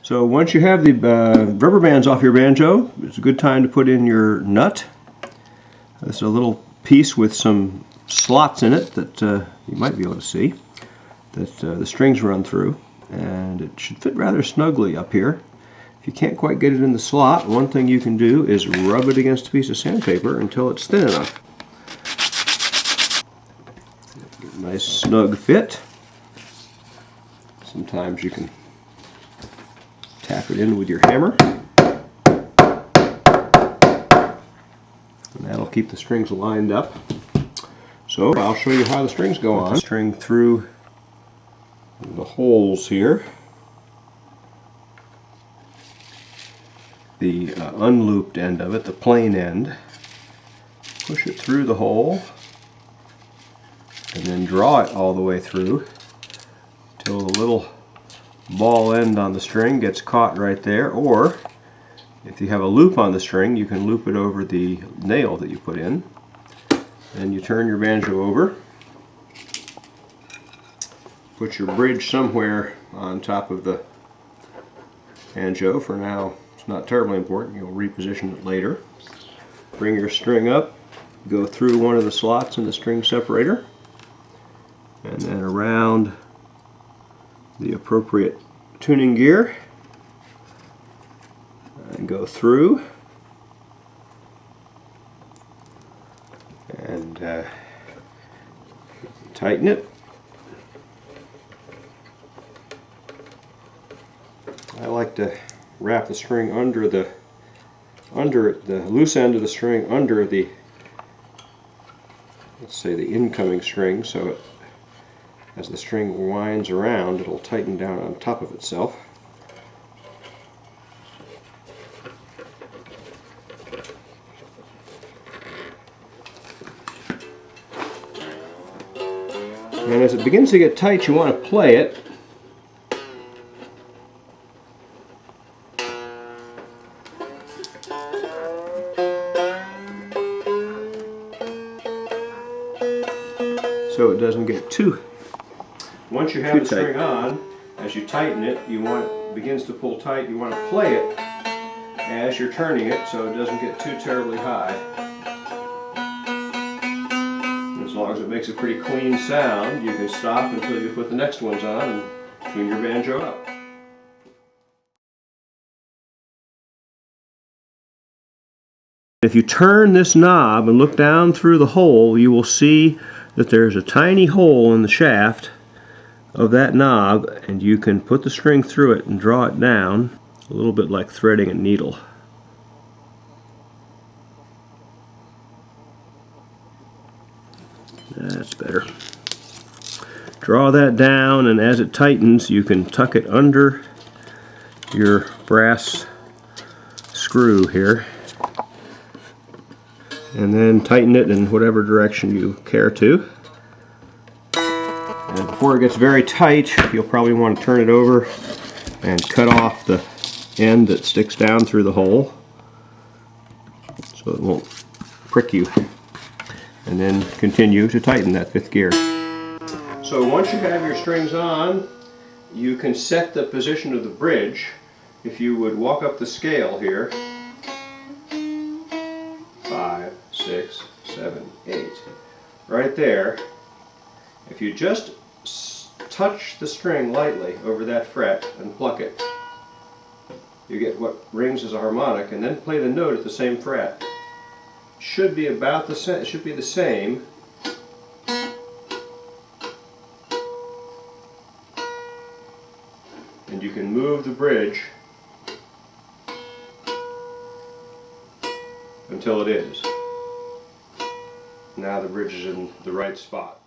So once you have the rubber bands off your banjo, it's a good time to put in your nut. This is a little piece with some slots in it that you might be able to see that the strings run through, and it should fit rather snugly up here. If you can't quite get it in the slot, one thing you can do is rub it against a piece of sandpaper until it's thin enough. Nice snug fit. Sometimes you can tap it in with your hammer, and that'll keep the strings lined up. So I'll show you how the strings go on. Put the string through the holes here. The unlooped end of it, the plain end. Push it through the hole and then draw it all the way through till the little ball end on the string gets caught right there, or if you have a loop on the string, you can loop it over the nail that you put in. And you turn your banjo over, put your bridge somewhere on top of the banjo. For now, it's not terribly important. You'll reposition it later. Bring your string up, go through one of the slots in the string separator, and then around the appropriate tuning gear, and go through and tighten it. I like to wrap the string under the loose end of the string under the, let's say, the incoming string, so it, as the string winds around, it'll tighten down on top of itself. And as it begins to get tight, you want to play it. So it doesn't get too. Once you have the string on, as you tighten it, you want it begins to pull tight. You want to play it as you're turning it so it doesn't get too terribly high. As long as it makes a pretty clean sound, you can stop until you put the next ones on and tune your banjo up. If you turn this knob and look down through the hole, you will see that there's a tiny hole in the shaft of that knob, and you can put the string through it and draw it down, a little bit like threading a needle. That's better. Draw that down, and as it tightens, you can tuck it under your brass screw here, and then tighten it in whatever direction you care to. And before it gets very tight, you'll probably want to turn it over and cut off the end that sticks down through the hole so it won't prick you. And then continue to tighten that fifth gear. So once you have your strings on, you can set the position of the bridge. If you would walk up the scale here, 5, 6, 7, 8, right there. If you just touch the string lightly over that fret and pluck it, you get what rings as a harmonic, and then play the note at the same fret. Should be about the same. It should be the same. And you can move the bridge until it is. Now the bridge is in the right spot.